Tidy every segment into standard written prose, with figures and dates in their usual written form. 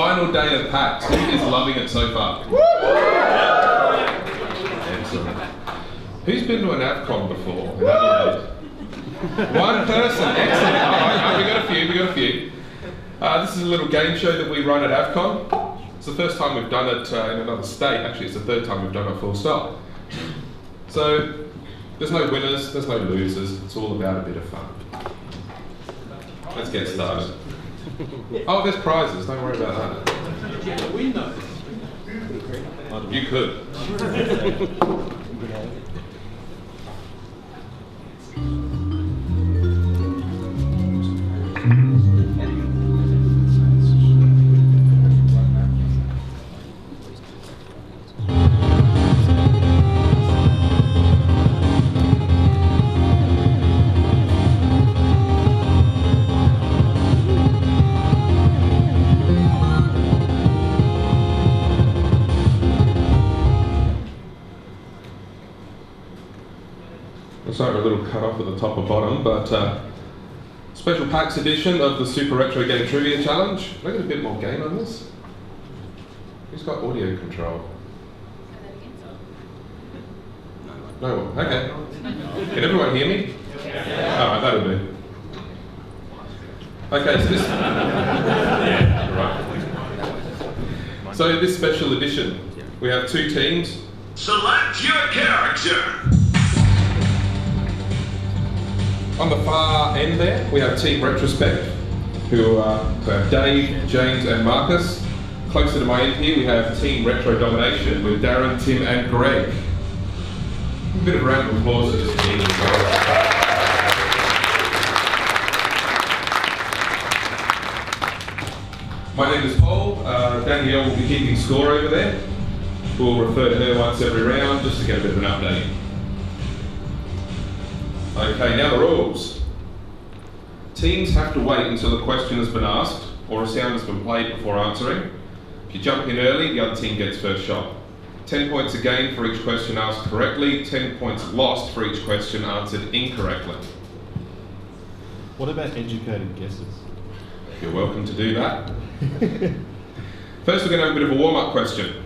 Final day of PAX. Who is loving it so far? Excellent. Who's been to an AvCon before? One person. Excellent. Alright, we got a few. This is a little game show that we run at AvCon. It's the first time we've done it in another state. Actually, it's the third time we've done it full stop. So, there's no winners, there's no losers. It's all about a bit of fun. Let's get started. Oh, there's prizes. Don't worry about that. You could. Sorry, a little cut off at the top and bottom, but special PAX edition of the Super Retro Game Trivia Challenge. Can I get a bit more gain on this? Who's got audio control? No one. Okay. Can everyone hear me? Alright, that'll do. Okay, so this. Right. So this special edition, we have two teams. Select your character. On the far end there, we have Team Retrospekt, who have Dave, James and Marcus. Closer to my end here, we have Team Retro Domination with Darren, Tim and Greg. A bit of a round of applause for this team as well. My name is Paul. Danielle will be keeping score over there. We'll refer to her once every round just to get a bit of an update. Okay, now the rules. Teams have to wait until the question has been asked or a sound has been played before answering. If you jump in early, the other team gets first shot. 10 points a game for each question asked correctly, 10 points lost for each question answered incorrectly. What about educated guesses? You're welcome to do that. First, we're going to have a bit of a warm-up question.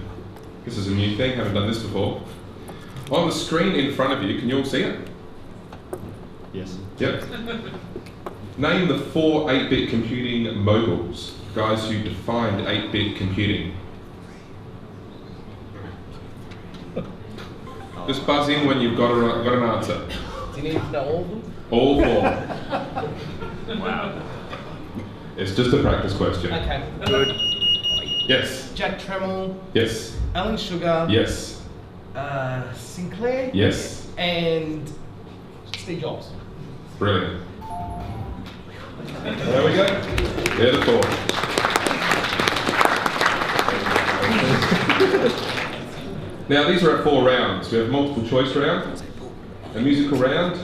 This is a new thing, haven't done this before. On the screen in front of you, can you all see it? Yes. Yep. Name the 4 8-bit computing moguls, guys who defined 8-bit computing. Just buzz in when you've got an answer. Do you need to know all of them? All 4. Wow. It's just a practice question. Okay. Good. Yes. Jack Tramiel. Yes. Alan Sugar. Yes. Sinclair. Yes. And Steve Jobs. Brilliant. There we go. They're the 4. Now these are our 4 rounds. We have multiple choice round, a musical round,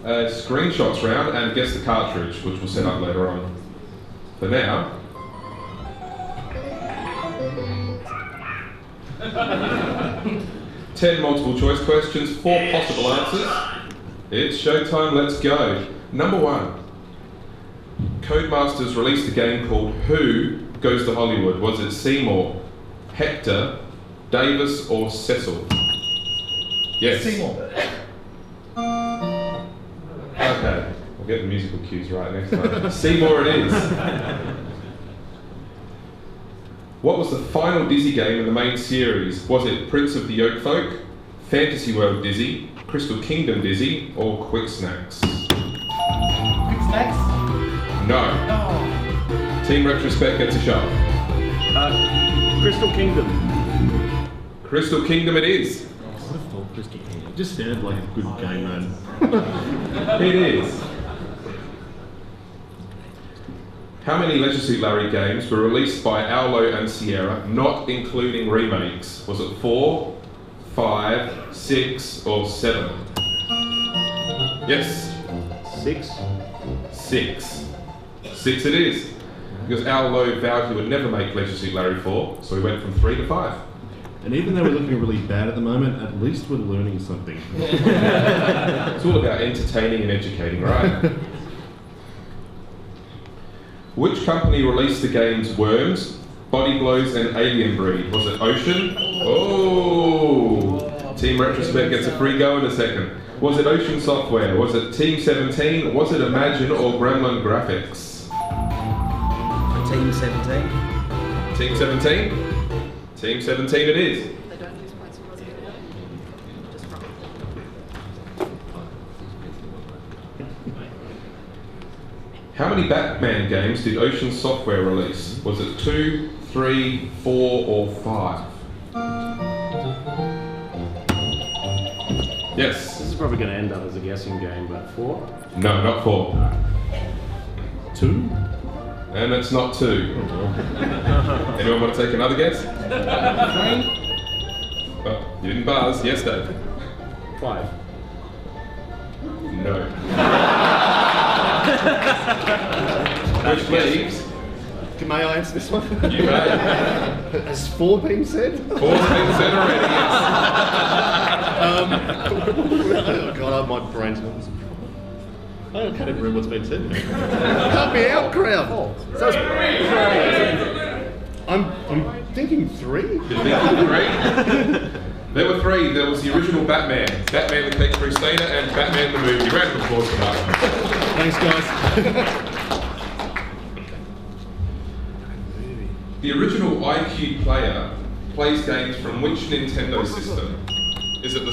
a screenshots round, and guess the cartridge, which we'll set up later on. For now, ten multiple choice questions, 4 possible answers. It's showtime, let's go. Number 1. Codemasters released a game called Who Goes to Hollywood? Was it Seymour, Hector, Davis or Cecil? Yes. Seymour. Okay, we'll get the musical cues right next time. Seymour it is. What was the final Dizzy game in the main series? Was it Prince of the Yoke Folk, Fantasy World Dizzy, Crystal Kingdom Dizzy, or Quick Snacks? Quick Snacks? No. Oh. Team Retrospekt gets a shot. Crystal Kingdom. Crystal Kingdom it is. I would have thought Crystal Kingdom. It just sounded like a good game, man. It is. How many Leisure Suit Larry games were released by Owlo and Sierra, not including remakes? Was it 4, 5, 6, or 7? Yes. 6. 6. 6 it is. Because Owlo vowed he would never make Leisure Suit Larry 4, so we went from 3 to 5. And even though we're looking really bad at the moment, at least we're learning something. It's all about entertaining and educating, right? Which company released the games Worms, Body Blows and Alien Breed. Was it Ocean? Oh! Team Retrospekt gets a free go in a second. Was it Ocean Software? Was it Team 17? Was it Imagine or Gremlin Graphics? Team 17. Team 17? Team 17 it is. They don't lose points for positive. Just wrong. How many Batman games did Ocean Software release? Was it 2, 3, 4 or 5? Yes. This is probably going to end up as a guessing game, but 4? No, not 4. 2? And it's not 2. Anyone want to take another guess? 3. Oh, you didn't buzz. Yes, Dave. 5. No. Which leaves? May I answer this one? You may. Has 4 been said? 4's been said already, yes. Oh God, my brain's not. I can't even remember what's been said. Help me out, crowd. So I'm thinking 3. You're thinking 3? There were 3. There was the original Batman, Batman the Caped Crusader, and Batman the movie. Round of applause for that. Thanks, guys. The original IQ player plays games from which Nintendo system? Is it the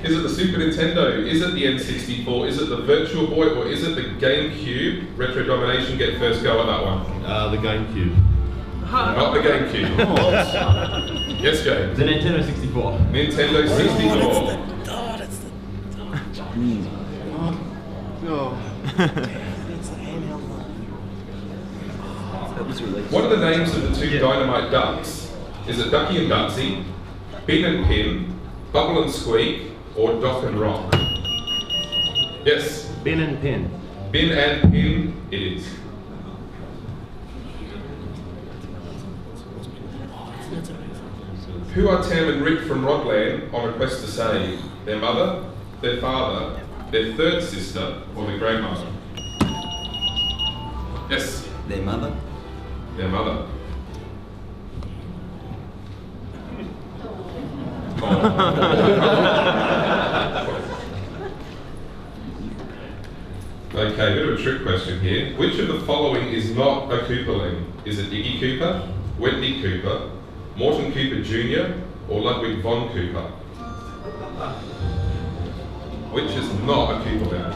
Is it the Super Nintendo? Is it the N64? Is it the Virtual Boy? Or is it the GameCube? Retro Domination, get first go at that one. The GameCube. Not the GameCube. Yes, James. The Nintendo 64. Nintendo 64. What are the names of the 2 Dynamite Ducks? Is it Ducky and Dutsy, Bin and Pin, Bubble and Squeak, or Doc and Rock? Yes. Bin and Pin. Bin and Pin it is. Who are Tam and Rick from Rodland on a quest to save? Their mother, their father, their third sister, or their grandmother? Yes. Their mother. Their mother. Okay, a bit of a trick question here. Which of the following is not a Cooperling? Is it Iggy Cooper, Wendy Cooper, Morton Cooper Jr., or Ludwig von Cooper? Which is not a Cooperling?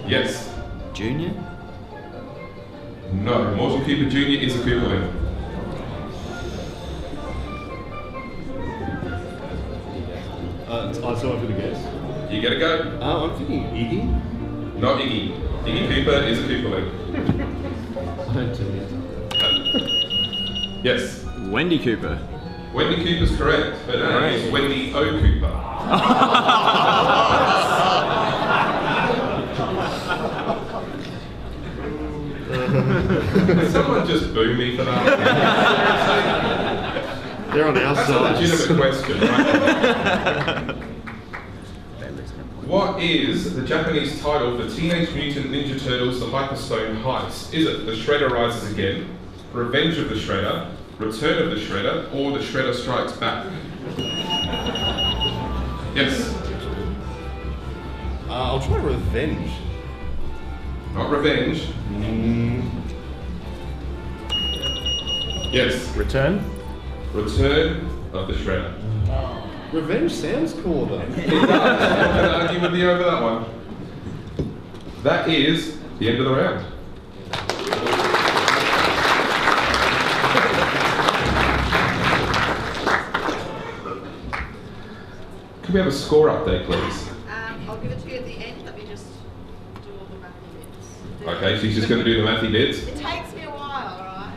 Yes. Junior? No, Morton Cooper Jr. is a Cooperling. So I'm going to guess. You get a go? I'm thinking Iggy. Not Iggy. Iggy Cooper is a Cooperling. I don't do it. Yes. Wendy Cooper. Wendy Cooper's correct. Her name is Wendy O. Cooper. Someone just boo me for that. They're on our That's side. a legitimate question, right? What is the Japanese title for Teenage Mutant Ninja Turtles The Hyperstone Heist? Is it The Shredder Rises Again, Revenge of the Shredder, Return of the Shredder, or The Shredder Strikes Back? Yes. I'll try Revenge. Not Revenge. Yes. Return? Return of the Shredder. Revenge sounds cool though. It does. I'm going to argue with you over that one. That is the end of the round. Could we have a score update, please? I'll give it to you at the end. Let me just do all the mathy bits. Okay, she's just going to do the mathy bits. It takes me a while, right?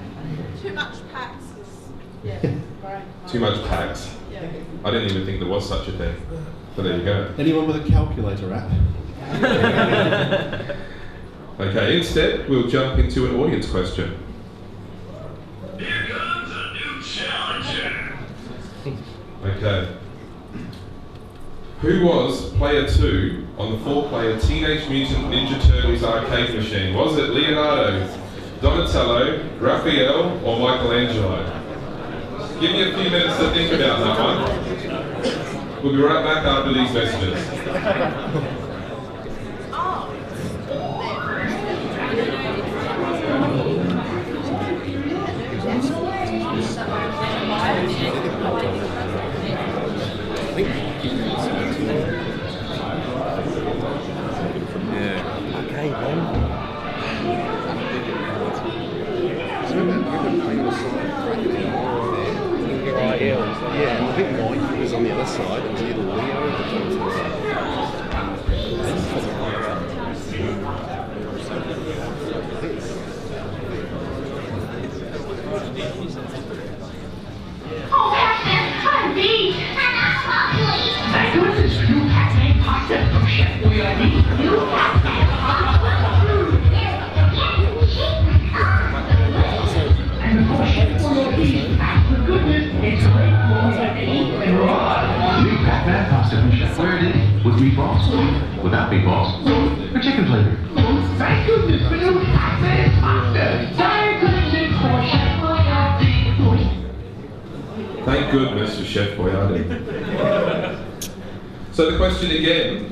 Too much Pax is... Yeah, brain. Too much Pax. Yeah. I didn't even think there was such a thing. But there you go. Anyone with a calculator app? Okay, instead, we'll jump into an audience question. Here comes a new challenger. Okay. Who was player 2 on the 4-player Teenage Mutant Ninja Turtles arcade machine? Was it Leonardo, Donatello, Raphael, or Michelangelo? Give me a few minutes to think about that one. We'll be right back after these messages. Okay, then. Yeah, and I think Mike was on the other side. It was either Leo or Johnston. Oh, that's funny! Thank goodness you have made pasta from Chef Boyardee. You have and of course, Chef Boyardee, thank goodness, it's great for and raw. New Pac-Man pasta from Chef Boyardee with meatballs, without meatballs, or chicken flavor. Thank goodness for new Pac-Man pasta. Thank goodness for Chef Boyardee. Thank goodness for Chef Boyardee. So the question again.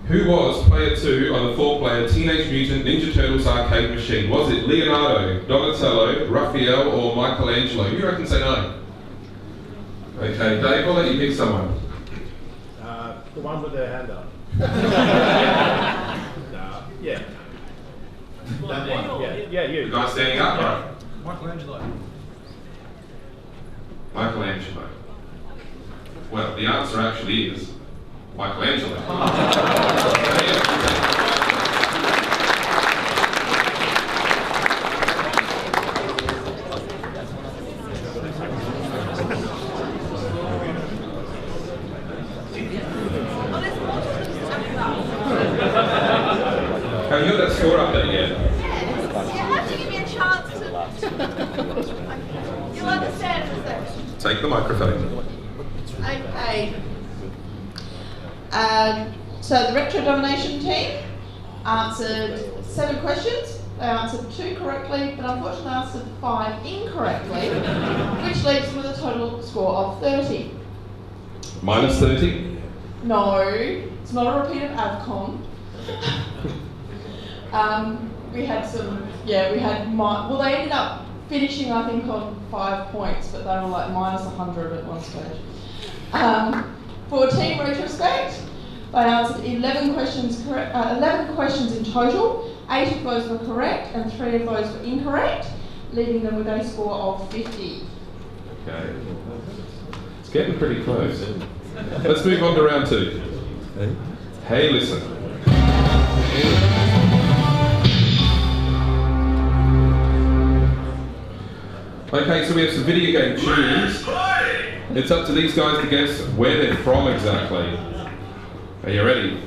Who was player 2 on the 4-player Teenage Mutant Ninja Turtles arcade machine? Was it Leonardo, Donatello, Raphael, or Michelangelo? Who reckon say no? Okay, Dave, I'll let you pick someone. The one with their hand up. Yeah. That one. Yeah, you. The guy standing up, right? Michelangelo. Michelangelo. Well, the answer actually is Michelangelo. Have you got that score up there yet? You have to give me a chance to. You'll understand in a second. Take the microphone. Okay. So the Retro Domination team answered 7 questions. They answered 2 correctly, but unfortunately answered 5 incorrectly, which leaves them with a total score of 30. Minus 30? No, it's not a repeat of AVCON. We had some, yeah, we had, well, they ended up finishing, I think, on 5 points, but they were like minus 100 at one stage. For Team Retrospekt, they answered 11 questions correct, 11 questions in total. 8 of those were correct and 3 of those were incorrect, leaving them with a score of 50. Okay. It's getting pretty close. Let's move on to round 2. Hey, listen. Okay, so we have some video game tunes. It's up to these guys to guess where they're from exactly. Are you ready?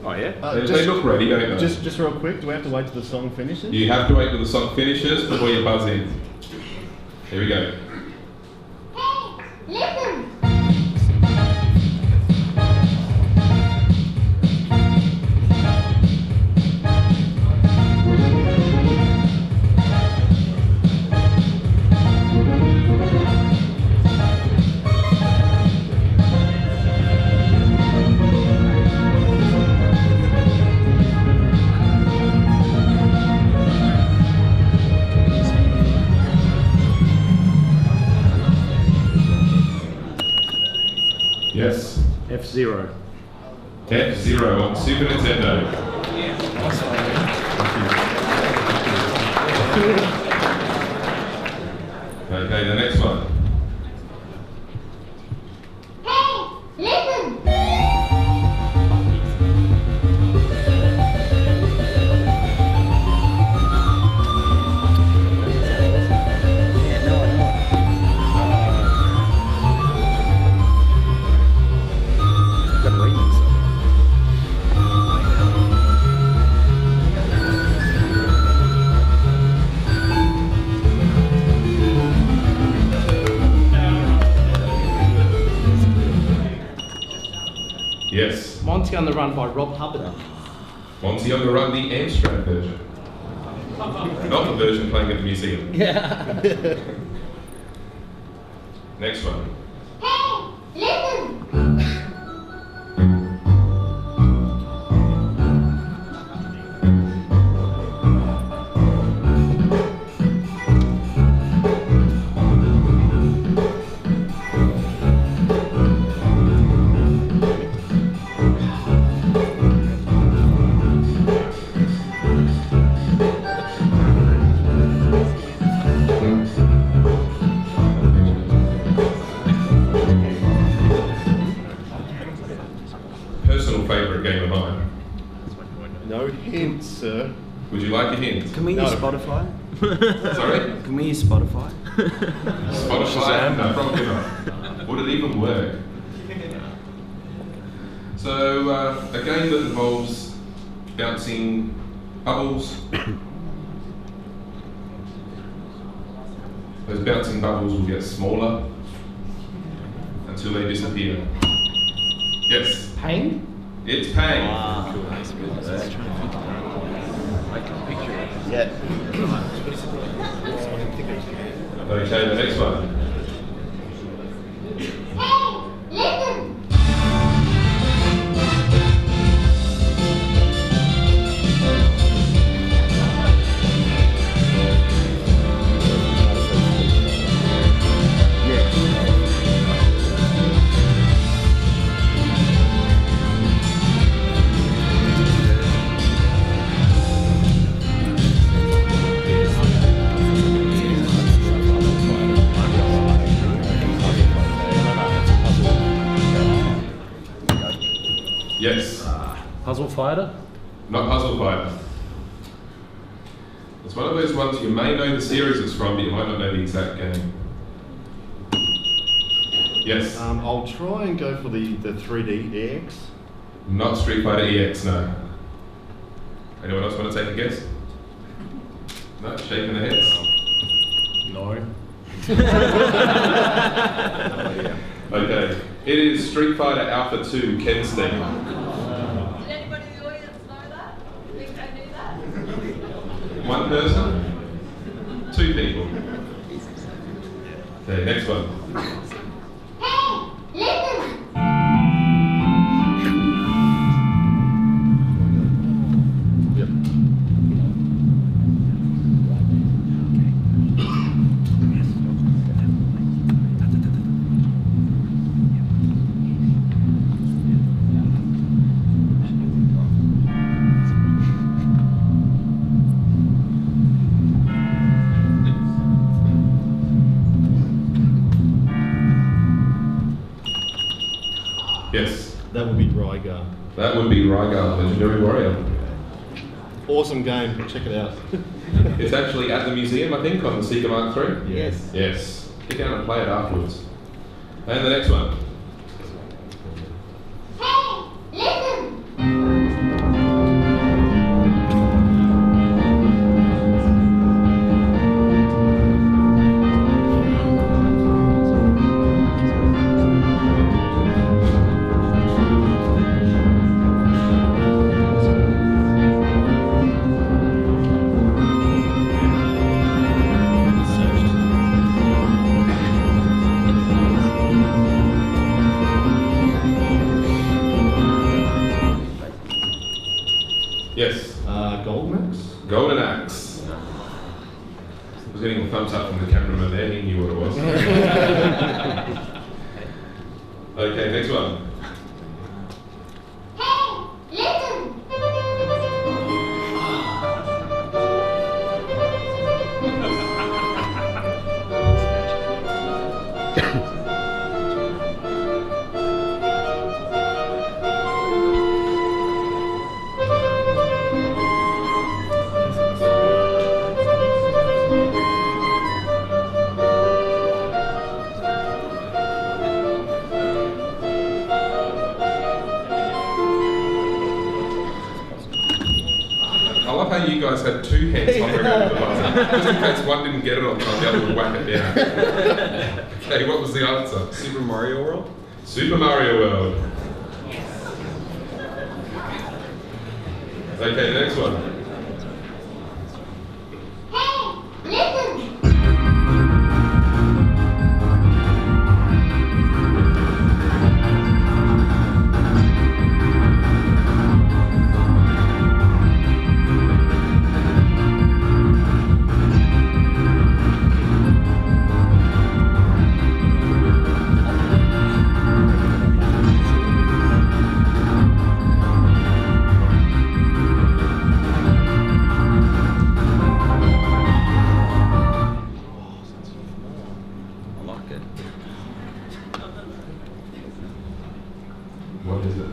Oh yeah? They look ready, don't they? Just real quick, do we have to wait till the song finishes? You have to wait till the song finishes before you buzz in. Here we go. Hey, listen! Yes. F-Zero. F-Zero on Super Nintendo. Okay, the next one. Hey, listen! Monty on the Run by Rob Hubbard. Monty on the Run, the Amstrad version. Not the version playing at the museum. Yeah. Next one. Personal favourite game of mine. No hints, sir. Would you like a hint? Can we use Spotify? Sorry? Can we use Spotify? Spotify? No, probably not. Would it even work? So, a game that involves bouncing bubbles. Those bouncing bubbles will get smaller until they disappear. Yes. Pain? It's Pain. Wow. Yeah. Okay, the next one. Yes. Puzzle Fighter? Not Puzzle Fighter. It's one of those ones you may know the series it's from, but you might not know the exact game. Yes. I'll try and go for the 3D EX. Not Street Fighter EX, no. Anyone else want to take a guess? No? Shaking their heads? No. Okay. It is Street Fighter Alpha 2 Ken Steam. Did anybody in the audience know that? Think they knew that? One person? Two people. Okay, next one. Yes. That would be Rygar. That would be Rygar, Legendary Warrior. Awesome game. Check it out. It's actually at the museum, I think, on the Sega Mark III. Yes. Yes. Get down and play it afterwards. And the next one. Yes. Golden Axe? Golden Axe. I was getting a thumbs up from the cameraman there, he knew what it was. Okay, next one. I love how you guys had two hands hovering over the button, just in case one didn't get it on time, the other would whack it down. Okay, what was the answer? Super Mario World? Super Mario World. Okay, the next one. I like it. What is it?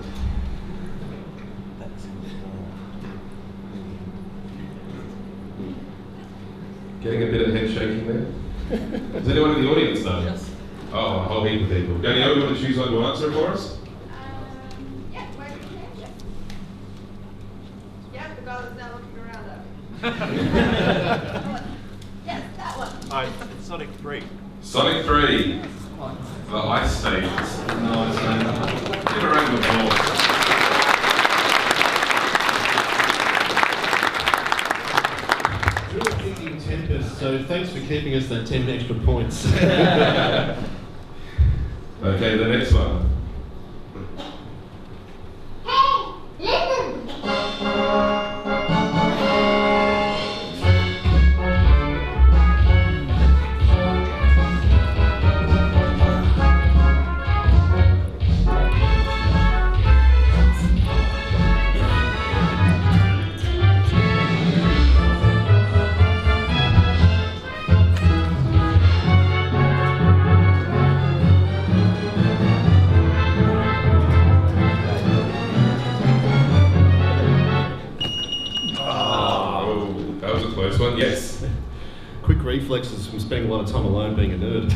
Getting a bit of head shaking there. Is anyone in the audience though? Yes. Oh, a whole heap of people. Dani, you want to choose one to answer for us? Yeah, wait a minute. Yeah, the guy that's now looking around at me. Yes, that one. It's Sonic 3. Sonic 3. The ice stages. Nice, man. Give a round of applause. We were thinking tempers, so thanks for keeping us that 10 extra points. Okay, the next one. Yes. Quick reflexes from spending a lot of time alone being a nerd.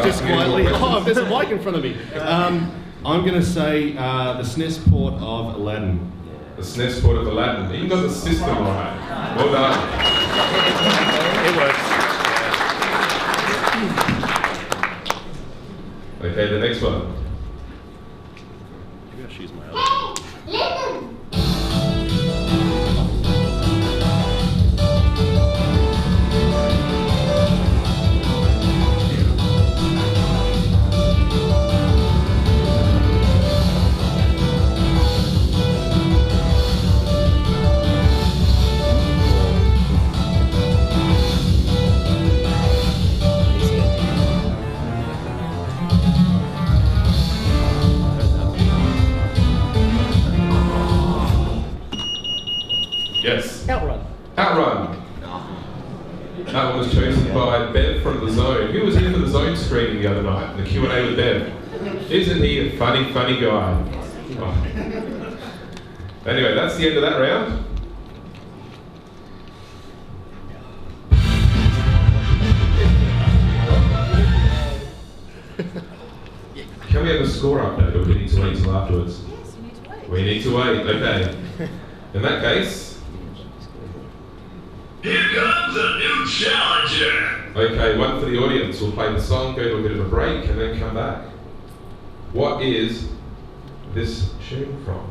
Just quietly. Oh, there's a mic in front of me. I'm going to say the SNES port of Aladdin. The SNES port of Aladdin. You got the system right. Well done. It works. Okay, the next one. Maybe I should use my other. Yes. Outrun. Outrun. That one was chosen by Bev from The Zone. Who was here for The Zone screening the other night? The Q&A with Bev. Isn't he a funny, funny guy? Oh. Anyway, that's the end of that round. Can we have a score update, or do we need to wait till afterwards? Yes, you need to wait. We need to wait, okay. In that case, Here comes a new challenger. okay, one for the audience. We'll play the song, go to a bit of a break, and then come back. What is this tune from?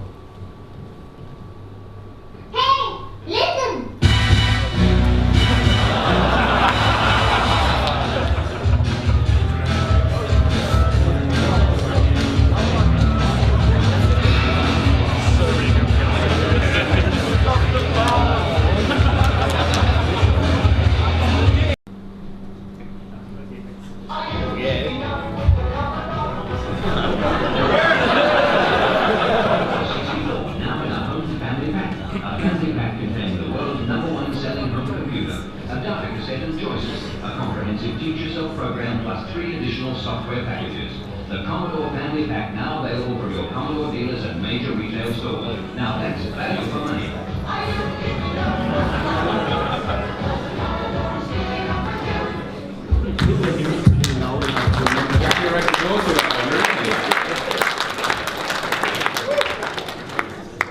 Software packages. The Commodore Family Pack now available from your Commodore dealers and major retail stores. Now that's value for money. I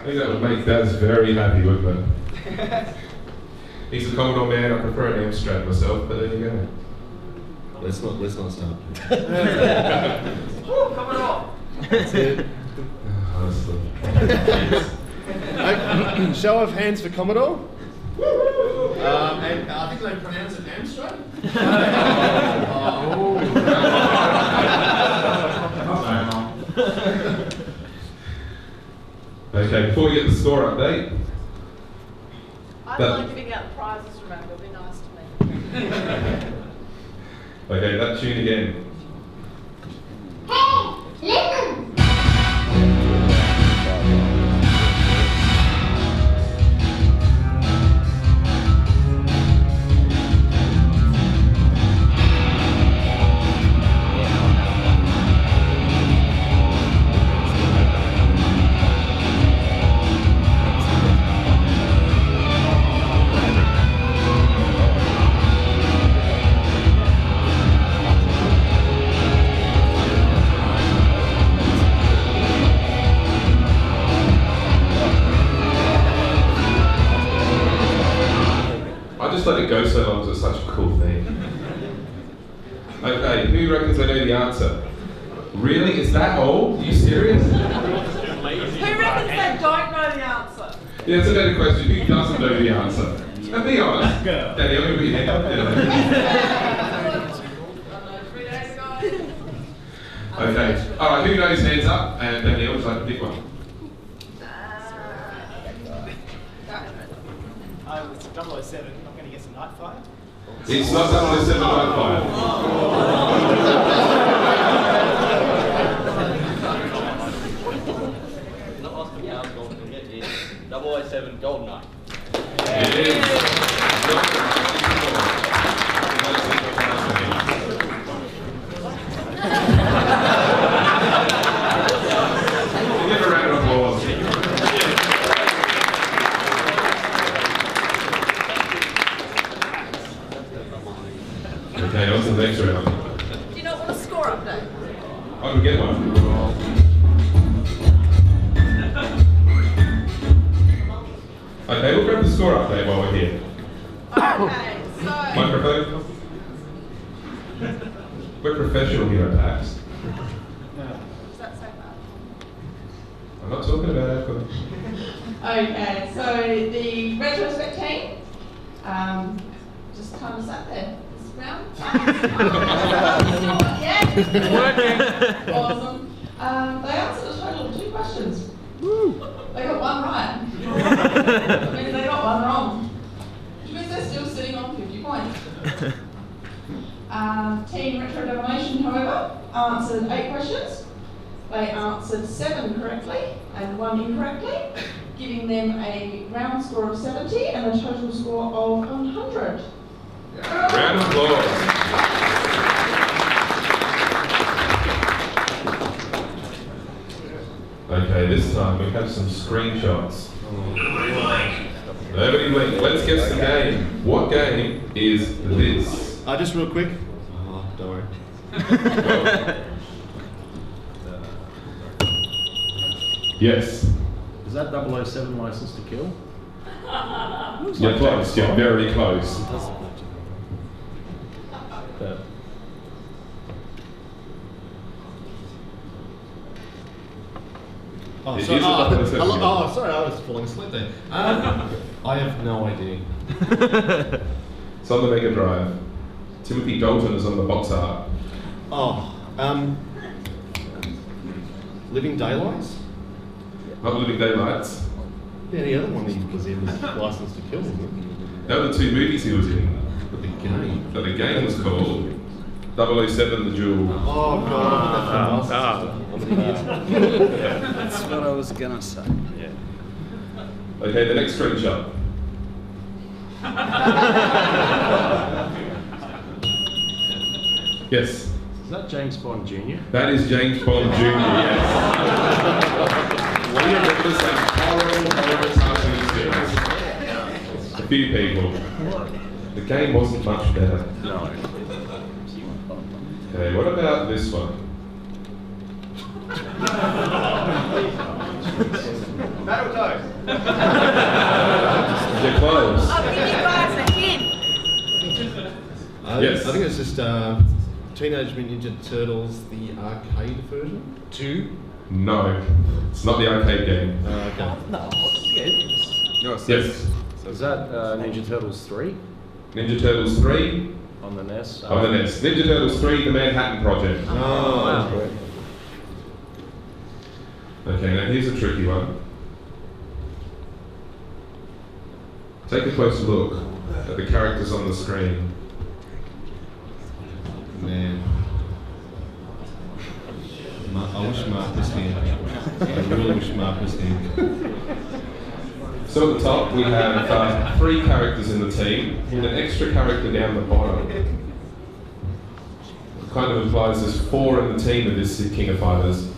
think that would make Daz very happy, wouldn't it? He's a Commodore man. I prefer an Amstrad myself, but there you go. Let's not start. That's it. Honestly. honestly. Show of hands for Commodore. And I think they pronounce it Amstrad. Okay, before we get the score update. I don't like giving out prizes, remember, be nice to me. Okay, that tune again. Hey, listen. I just let it go so long because it's such a cool thing. Okay, who reckons they know the answer? Really? Is that all? Are you serious? Who reckons they don't know the answer? Yeah, it's a better question. Who doesn't know the answer? And be honest. Danny, I'm going to put your hand up there. Okay. Alright, who knows hands up? And Danielle, would you like to pick one? It's 007. I'm going to guess a Nightfire. It's not 007 Nightfire. Not Oscar Wilde's Golden Nugget, it's 007 Goldeneye. It is. Give a round of applause. Okay, on to the next round. Do you not want a score update? I can get one. Okay, we'll grab the score update while we're here. Okay, so... Microphone. We're professional here at Pax. Does that say that? I'm not talking about alcohol. Okay, so the Retrospekt team just kind of sat there this round. Yeah. Awesome. They answered a total of 2 questions. They got 1 right. Which means they got 1 wrong. Which means they're still sitting on 50 points. Team Retro Domination, however, answered 8 questions. They answered 7 correctly and 1 incorrectly, giving them a round score of 70 and a total score of 100. Round of applause. Okay, this time we have some screenshots. Nobody blink. Let's guess the game. What game is this? Just real quick. Oh, don't worry. Yes. Is that 007 License to Kill? You're close. You're very close. Oh, It sorry. is a 007 game. Sorry, I was falling asleep there. I have no idea. It's on the Mega Drive. Timothy Dalton is on the box art. Living Daylights? Not Living Daylights. Yeah, the other one he was in was License to Kill, wasn't it? They were the 2 movies he was in. But the game. But the game was called 007 The Duel. Oh, God. That's what I was gonna say. Okay, the next screenshot. Yes. Is that James Bond Jr.? That is James Bond Jr., yes. We represent horrible cartoon skills. A few people. The game wasn't much better. No. Okay, what about this one? Battletoads. You're close. I'll give you guys a hint. Yes. I think it's just Teenage Mutant Ninja Turtles, the arcade version. 2? No, it's not the arcade game. Okay. Yes. Is that Ninja Turtles 3 Ninja Turtles 3 on the NES? on the NES. Ninja Turtles 3, The Manhattan Project. Oh, wow. Okay, now here's a tricky one. Take a closer look at the characters on the screen. Man. I wish Mark was here. I really wish Mark was here. So at the top we have 3 characters in the team, and an extra character down the bottom. It kind of implies there's 4 in the team of this King of Fighters.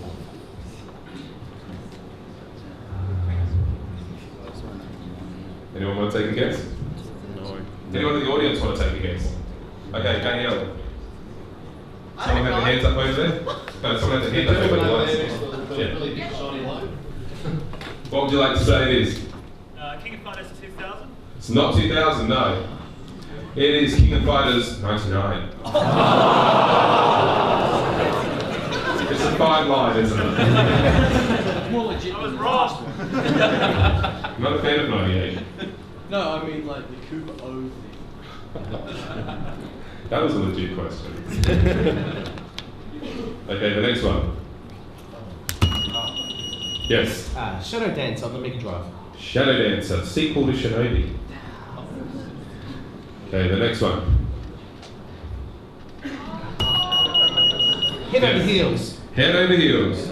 Anyone want to take a guess? No. Anyone in the audience want to take a guess? Okay, Danielle. Someone have their hands up over there? No, someone have their hands up over there. Yeah. What would you like to say it is? King of Fighters 2000? It's not 2000, no. It is King of Fighters 99. It's a fine line, isn't it? More legit. I was wrong. I'm not a fan of 98. No, I mean like the Cooper O thing. That was a legit question. Okay, the next one. Yes. Shadow Dance on the Mega Drive. Shadow Dancer, sequel to Shinobi. Okay, the next one. Head over heels. Head over heels.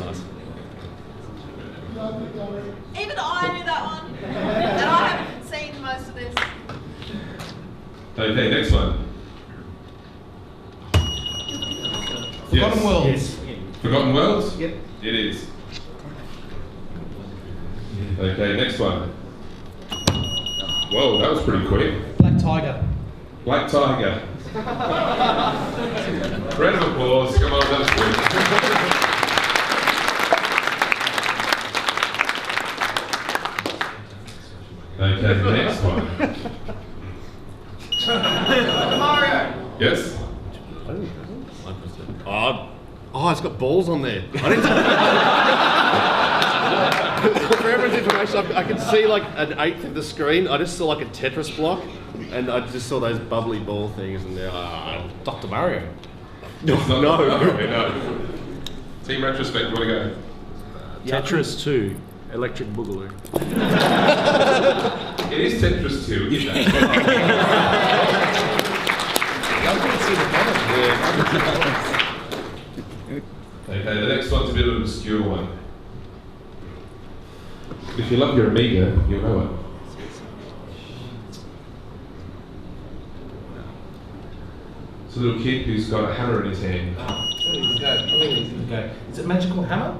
Even I knew that one. And I haven't seen most of this. Okay, next one. Forgotten Worlds. Yes. Forgotten Worlds? Yep. It is. Okay, next one. Whoa, that was pretty quick. Black Tiger. Black Tiger. Round of applause. Come on, that was quick. Okay, the next one. Mario. Yes? Oh, it's got balls on there. I didn't. For everyone's information, I could see like an eighth of the screen. I just saw like a Tetris block, and I just saw those bubbly ball things, and they're Dr. Mario. No. No. No. Team Retrospekt, you want to go? Tetris 2, Electric Boogaloo. It is Tetris 2, isn't it? Okay, the next one's a bit of an obscure one. If you love your Amiga, you'll know it. It's a little kid who's got a hammer in his hand. Go. Is it Magical Hammer?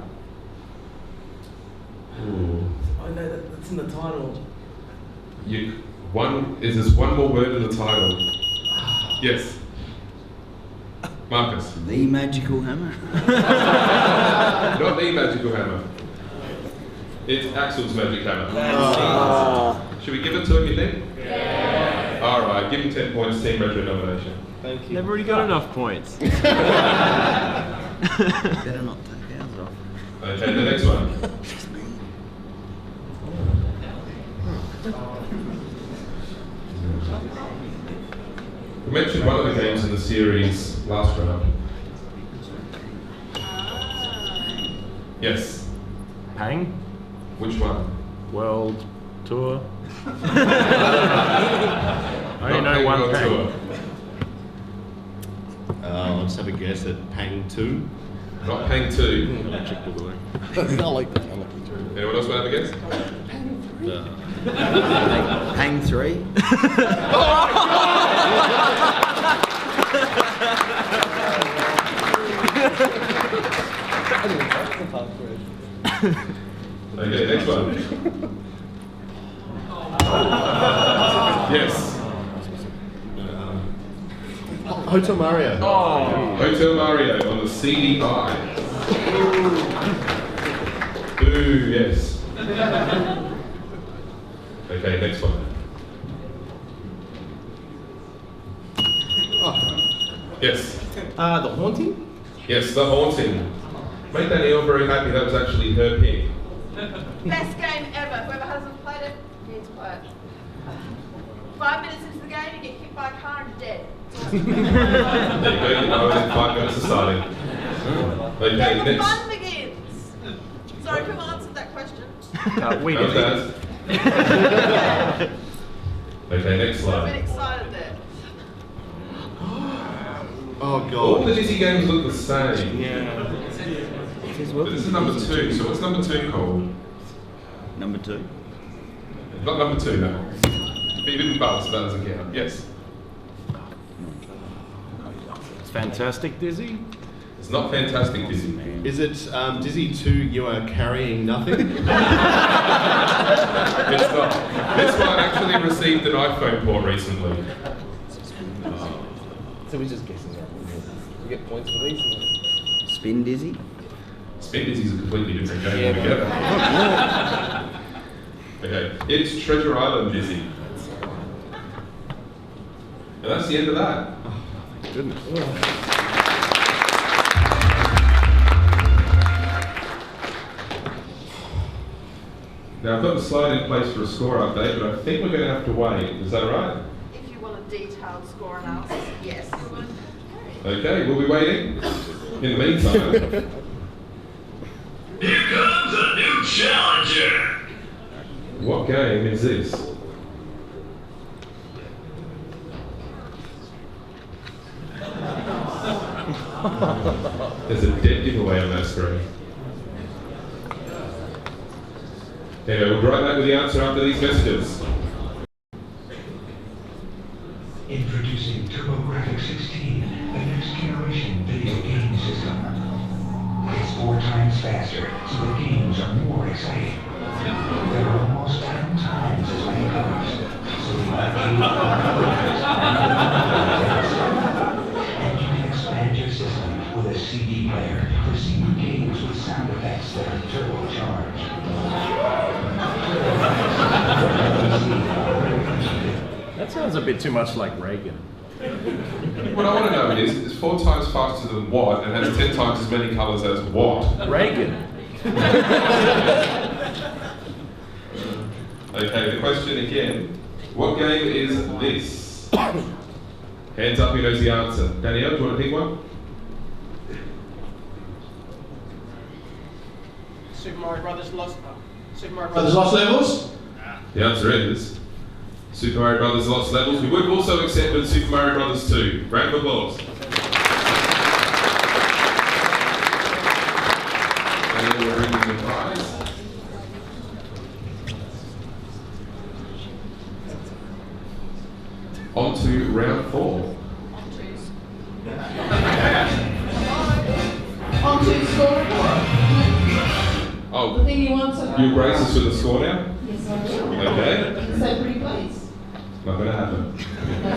Ooh. I know that's in the title. There's one more word in the title. Yes. Marcus. The Magical Hammer. Not the Magical Hammer. It's Axel's Magic Hammer. Should we give it to him, you think? Yeah. Alright, give him 10 points, Team Retro Domination. Thank you. They've already got enough points. Better not take ours off. Okay, the next one. We mentioned one of the games in the series last round. Yes. Pang? Which one? World Tour? I only Not know Pang one World Pang. Tour. I'll just have a guess at Pang 2. Not Pang 2. Electric Boogaloo. I like that. Anyone else want to have a guess? Hang 3. Okay, next one. Yes. Hotel Mario. Hotel Mario on the CD5. Ooh, yes. Okay, next one. Yes. The Haunting? Yes, The Haunting. Make Danielle very happy. That was actually her pick. Best game ever. Whoever hasn't played it needs to play it. 5 minutes into the game, you get hit by a car and dead. There you go. You know within 5 minutes of starting. Okay, Then the next. fun begins. Sorry, who answered that question? We That was did. Daz. Okay, next I'm a slide. bit excited there. Oh All god. the Dizzy games look the same. Yeah. But this is number 2, so what's number 2 called? Number 2. Not number 2, no. But you didn't buzz, so that doesn't count. Yes. It's fantastic, Dizzy. It's not fantastic, Dizzy. Is it Dizzy 2, you are carrying nothing? It's not. This one actually received an iPhone port recently. So we're just guessing that. We get points for these. Spin Dizzy. Spin Dizzy is a completely different game altogether. Okay, it's Treasure Island Dizzy. And that's the end of that. Goodness. Now I've got the slide in place for a score update, but I think we're going to have to wait. Is that right? If you want a detailed score analysis, yes. Okay, we'll be waiting. In the meantime, Here comes a new challenger. what game is this? There's a dead giveaway on that screen. Anyway, we'll be right back with the answer after these messages. Introducing TurboGrafx 16, the next generation video game system. It's 4 times faster, so the games are more exciting. There are almost 10 times as many colors, so the arcade graphics and you can expand your system with a CD player for seeing games with sound effects that are turbocharged. That sounds a bit too much like Reagan. What I want to know is, it's 4 times faster than what and has 10 times as many colours as what? Reagan. Okay, the question again. What game is this? Hands up who knows the answer. Danielle, do you want to pick one? Super Mario Brothers Lost Levels? The answer is Super Mario Brothers Lost Levels. We would have also accepted Super Mario Brothers 2. Round of applause. Danielle will bring the prize. On to round 4. On to score report. Oh, The thing you want to your grace is for the score now? Yes, I will. Okay. Say pretty please. Not going to happen.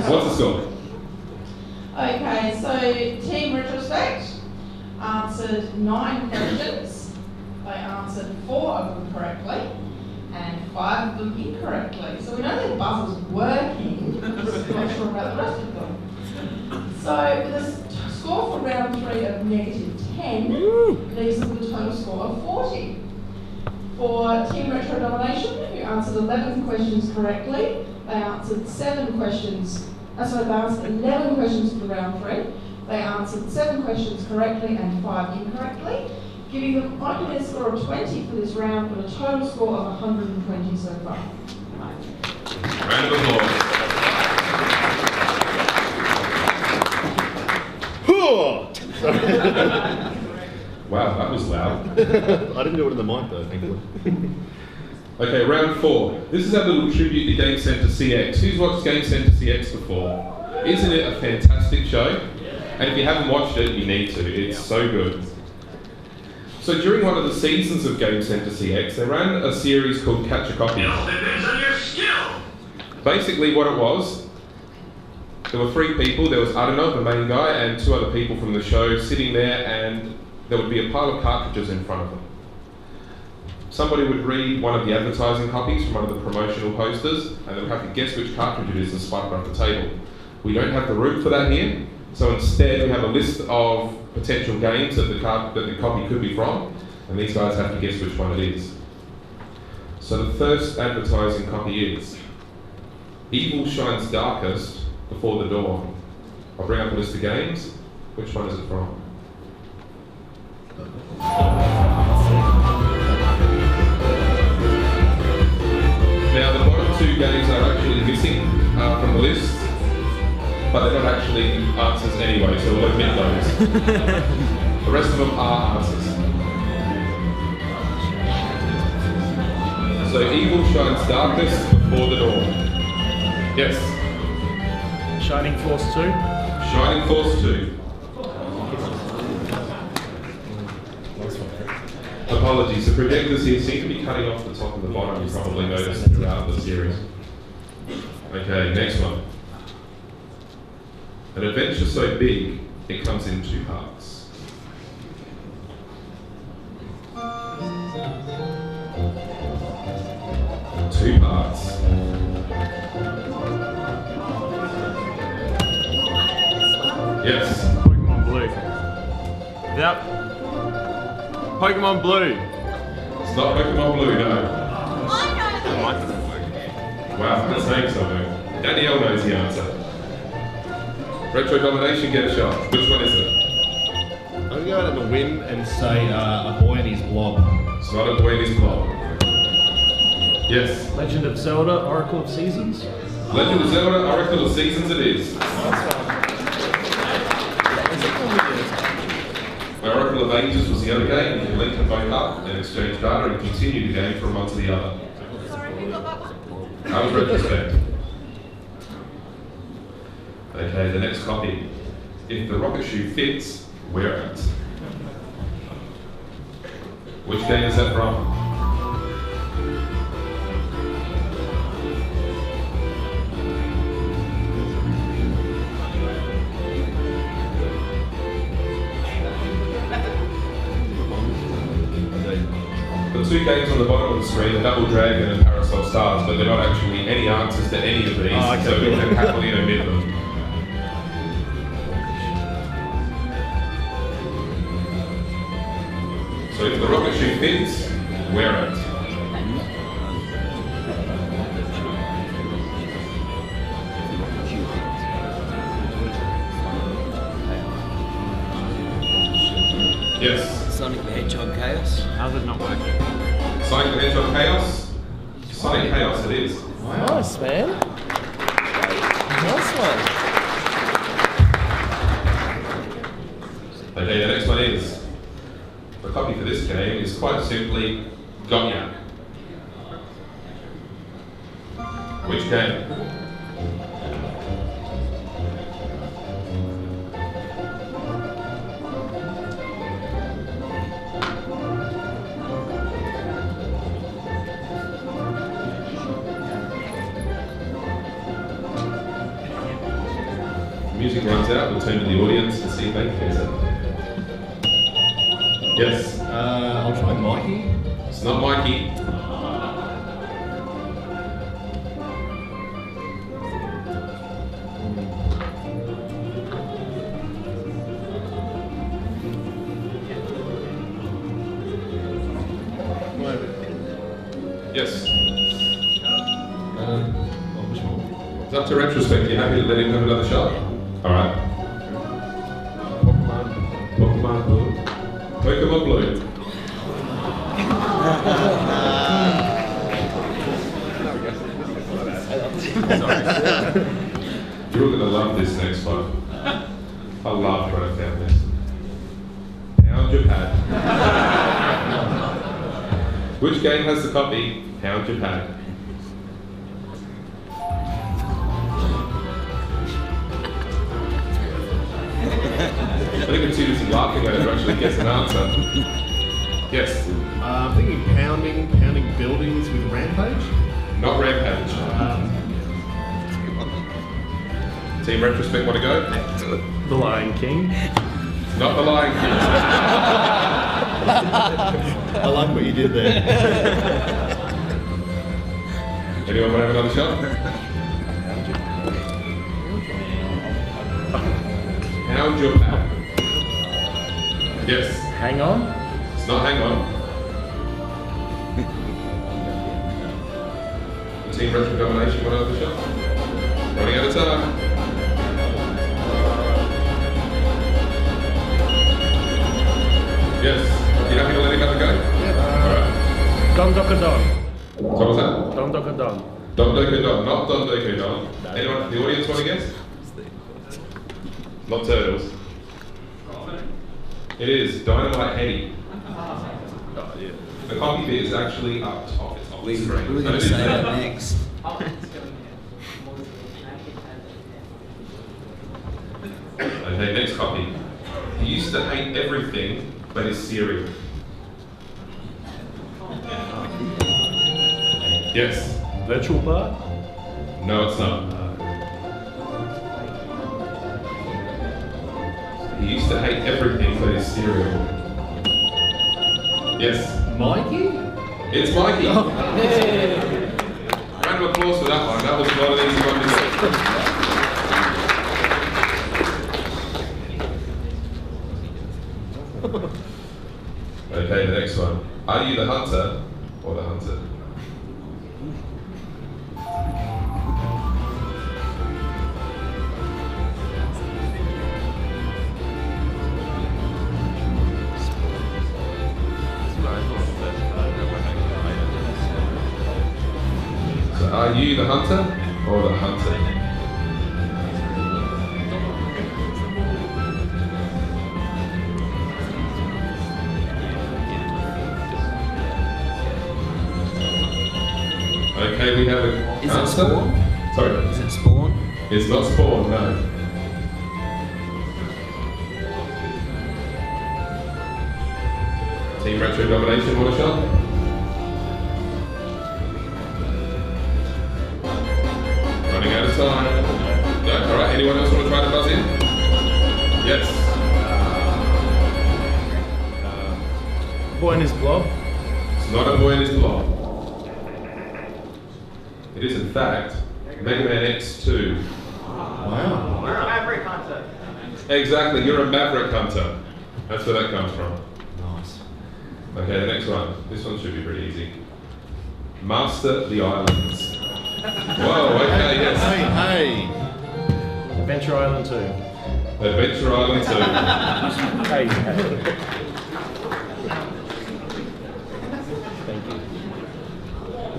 What's the score? Okay, so Team Retrospekt answered 9 questions. They answered 4 of them correctly and 5 of them incorrectly. So we know their buzzer's working. Just not sure about the rest of them. So with a score for round 3 of -10 leaves us with a total score of 40. For Team Retro Domination, who answered 11 questions correctly, they answered 7 questions. They answered 11 questions for round 3. They answered 7 questions correctly and 5 incorrectly, giving them only a score of 20 for this round, with a total score of 120 so far. Round of applause. Wow, that was loud. I didn't do it in the mic though, thankfully. Okay, round 4. This is our little tribute to Game Centre CX. Who's watched Game Centre CX before? Isn't it a fantastic show? And if you haven't watched it, you need to. It's so good. So during one of the seasons of Game Centre CX, they ran a series called Catch a Copy. Depends on your skill. Basically what it was, there were 3 people. There was Adano, the main guy, and 2 other people from the show sitting there, and there would be a pile of cartridges in front of them. Somebody would read one of the advertising copies from one of the promotional posters, and they would have to guess which cartridge it is and spike it off the table. We don't have the room for that here, so instead we have a list of potential games that the copy could be from, and these guys have to guess which one it is. So the first advertising copy is Evil shines darkest before the dawn. I'll bring up a list of games. Which one is it from? Now the bottom two games are actually missing from the list, but they're not actually answers anyway, so we'll omit those. The rest of them are answers. So evil shines darkest before the dawn. Yes? Shining Force 2? Shining Force 2. Apologies, the projectors here seem to be cutting off the top and the bottom, you probably noticed throughout the series. Okay, next one. An adventure so big, it comes in 2 parts. Two parts. Yes. Pokemon Blue. Yep. Pokemon Blue. It's not Pokemon Blue, no. Wow, that's saying something. Danielle knows the answer. Retro Domination, get a shot. Which one is it? I'm going to go out on the whim and say A Boy and His Blob. It's not A Boy and His Blob. Yes. Legend of Zelda, Oracle of Seasons. Legend of Zelda, Oracle of Seasons it is. Oracle of Ages was the other game. You can link them both up and exchange data and continue the game from one to the other. That was Retrospekt. Okay, the next copy. If the rocket shoe fits, wear it. Which game is that from? The two games on the bottom of the screen are Double Dragon and Parasol Stars, but they're not actually any answers to any of these, so we can happily omit them. So if the rocket shoe fits, wear it. Yes. Sonic the Hedgehog Chaos. How's it not working? Sonic the Hedgehog Chaos? Sonic Chaos it is. Wow. Nice, man. Nice one. Okay, the next one is, the copy for this game is quite simply Gonyak. Which game? Music runs out, we'll turn to the audience and see if they can guess it. Yes? I'll try Mikey. It's not Mikey. Yes? Which one? It's up to Retrospekt. You happy to let him have another shot? Alright. Pokemon Blue. Pokemon Blue. You're going to love this next one. I laughed when I found this. Hound Your Pad. Which game has the copy? Hound Your Pad. I think it's too busy laughing at it to actually guess an answer. Yes? I'm thinking pounding buildings with Rampage. Not Rampage. Team Retrospekt want to go? The Lion King. Not the Lion King. I like what you did there. Anyone want to have another shot? Hound Your Pad. Yes. Hang on. It's not hang on. The team Retro Domination went over the shot. Running out of time. Yes. You happy to let him have a go? Yeah. Don Doka Don. What was that? Don Doka Don. Don Doku Don, not Don Doku Don. Anyone in the audience want to guess? Not turtles. It is Dynamite Eddie. Oh, yeah. The copy bit is actually up top. It's off the screen. We were going to say that next. Okay, next copy. He used to hate everything but his cereal. Yes. Virtual part? No, it's not. He used to hate everything but his cereal. Yes. Mikey? It's Mikey. Oh. Round of applause for that one. That was not an easy one to get. Okay, the next one. Are you the hunter or the hunted? So are you the hunter or the hunted? Okay, we have a Is answer. it Spawn? Sorry? Is it Spawn? It's not Spawn, no. Team Retro Domination, want a shot? Running out of time. No, alright, anyone else want to try to buzz in? Yes. Boy in his blob. It's not a boy in his blob. It is in fact Mega Man X2. Wow. We're a Maverick hunter. Exactly, you're a Maverick hunter. That's where that comes from. Nice. Okay, the next one. This one should be pretty easy. Master the Islands. Whoa, okay, yes. Hey. Adventure Island 2. Adventure Island 2. Hey.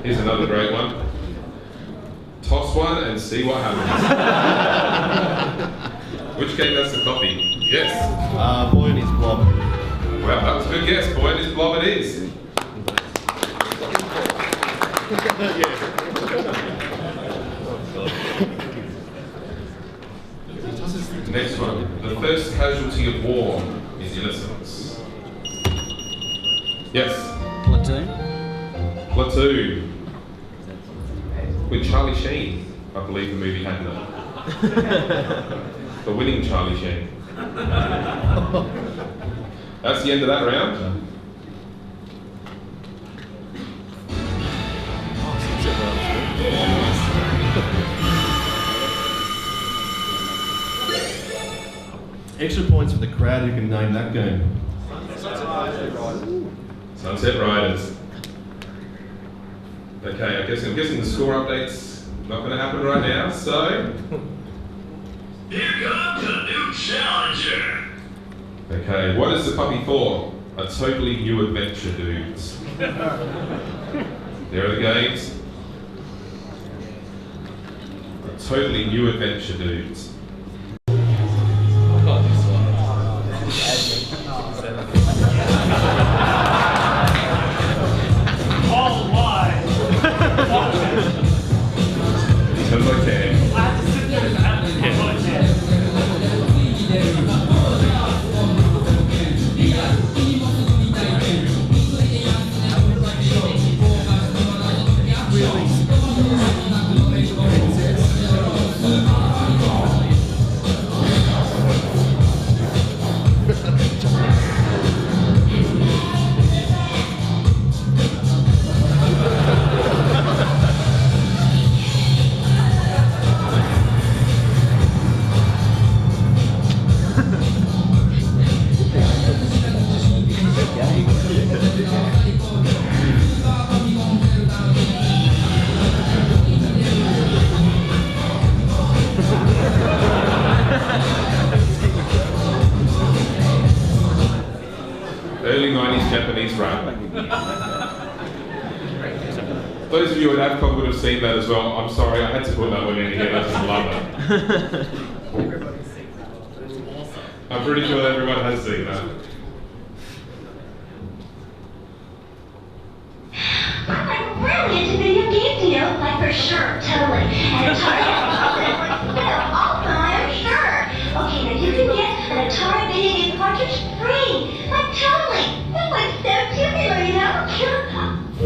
Here's another great one. Toss one and see what happens. Which game has the copy? Yes. Boy in his blob. Wow, that was a good guess. Boy, this blob it is. Next one. The first casualty of war is innocence. Yes. Platoon? Platoon. With Charlie Sheen. I believe the movie had no. The winning Charlie Sheen. That's the end of that round. Extra points for the crowd who can name that game. Sunset Riders. Okay, I'm guessing the score update's not going to happen right now, so... Here comes a new challenger. Okay, what is the puppy for? A totally new adventure, dudes. There are the games. A totally new adventure, dudes. All live. Sounds like that. I have to sit there and have to get my chance. Really? wrap. Those of you at AVCON would have seen that as well. I'm sorry, I had to put that one in again. I just love it. I'm pretty sure everyone has seen that. I'm like really into video games, you know, like for sure, totally. And Atari Jackson, awesome, I'm sure. Okay, now you can get an Atari video game cartridge free. Like totally. That's like so popular, you know?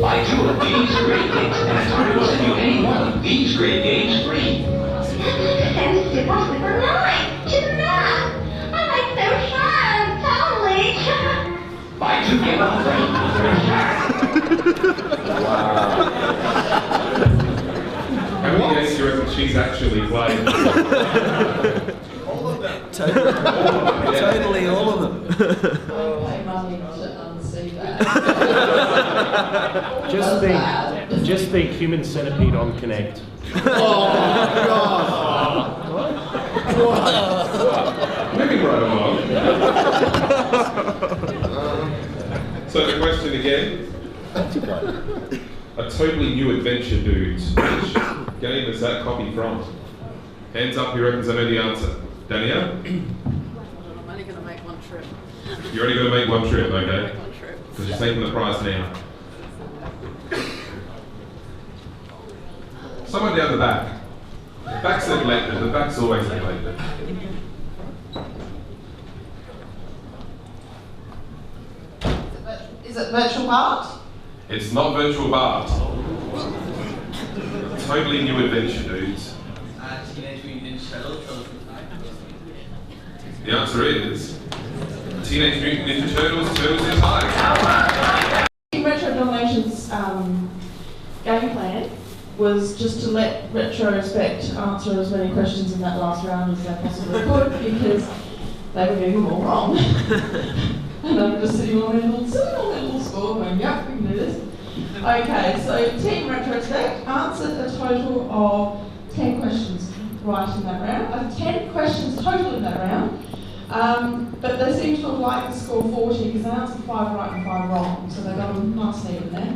Buy 2 of these great games, and Atari will send you any one of these great games free. That was super, super nice. Check it out. I'm like so fun, totally. Buy 2, get 1 free. How many games do you reckon she's actually played? All of them. Totally all of them. I'll pay money to unsee that. Just think Human Centipede on Connect. Moving right along. So the question again. A totally new adventure, dudes. Which game is that copy from? Hands up who reckons I know the answer. Dania? I'm only going to make one trip. You're only going to make one trip, okay? One trip. Because you're taking the prize now. Someone down the back. The back's neglected. The back's always neglected. Is it virtual Bart? It's not virtual Bart. Totally new adventure, dudes. Teenage Mutant Ninja Turtles. The answer is Teenage Mutant Ninja Turtles, Turtles in Time. Retro Domination's game plan was just to let Retrospekt answer as many questions in that last round as they possibly could, because they were getting them all wrong. And I'm just sitting on their little score going, yep, we can do this. Okay, so Team Retrospekt answered a total of 10 questions right in that round. 10 questions total in that round. But they seem to have liked the score 40 because they answered 5 right and 5 wrong. So they got a nice even there.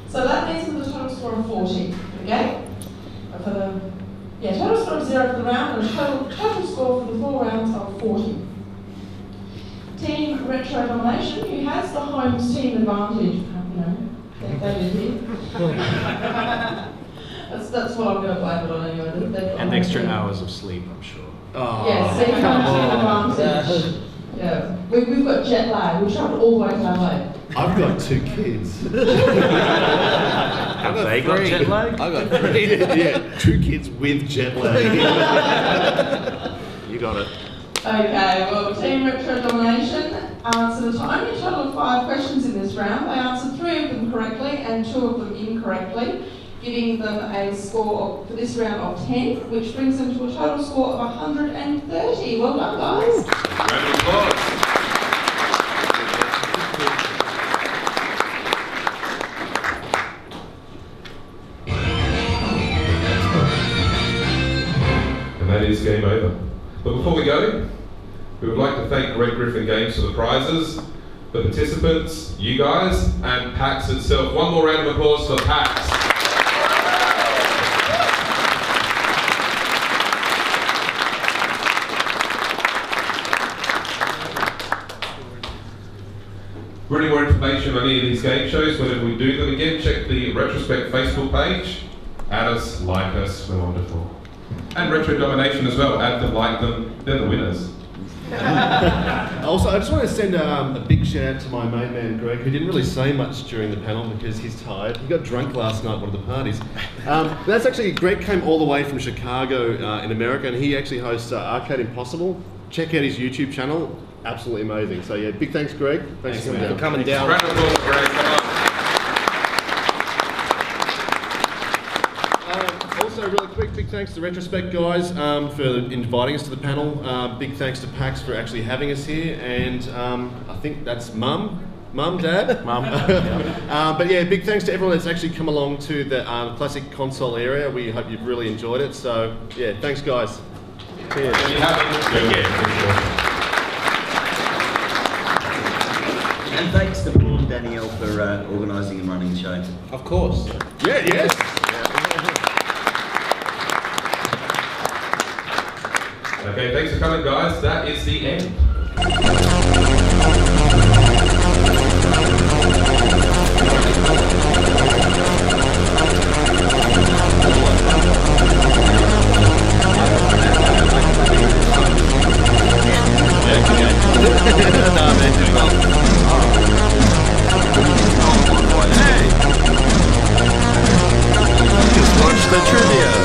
So that means that the total score of 40. Okay? For the total score of 0 for the round and a total score for the 4 rounds of 40. Team Retro Domination, who has the home's team advantage, you know, they did here. That's what I'm going to blame it on anyway. And extra hours of sleep, I'm sure. Yes, team advantage. Yeah, we've got jet lag. We travelled all the way to Adelaide. I've got 2 kids. Have they got jet lag? I've got 3. Yeah, 2 kids with jet lag. You got it. Okay, well, Team Retro Domination answered only a total of 5 questions in this round. They answered 3 of them correctly and 2 of them incorrectly, giving them a score for this round of 10, which brings them to a total score of 130. Well done, guys. Round of applause. And that is game over. But before we go, we would like to thank Red Griffin Games for the prizes, the participants, you guys, and PAX itself. One more round of applause for PAX. For any more information on any of these game shows, whenever we do them again, check the Retrospekt Facebook page. Add us, like us, we're wonderful. And Retro Domination as well, add them, like them, they're the winners. Also, I just want to send a big shout out to my main man Greg, who didn't really say much during the panel because he's tired. He got drunk last night at one of the parties. That's actually, Greg came all the way from Chicago in America, and he actually hosts Arcade Impossible. Check out his YouTube channel, absolutely amazing. So yeah, big thanks Greg. Thanks for coming down. Round of applause, Greg, come on. Also, really quick, big thanks to Retrospekt guys for inviting us to the panel. Big thanks to PAX for actually having us here, and I think that's Mum, Dad? Mum. But yeah, big thanks to everyone that's actually come along to the classic console area. We hope you've really enjoyed it. So yeah, thanks guys. Cheers. And thanks to Paul and Dani. Danielle for organising and running the show. Of course. Yeah, yes. Okay, thanks for coming, guys. That is the end. Just watch the trivia.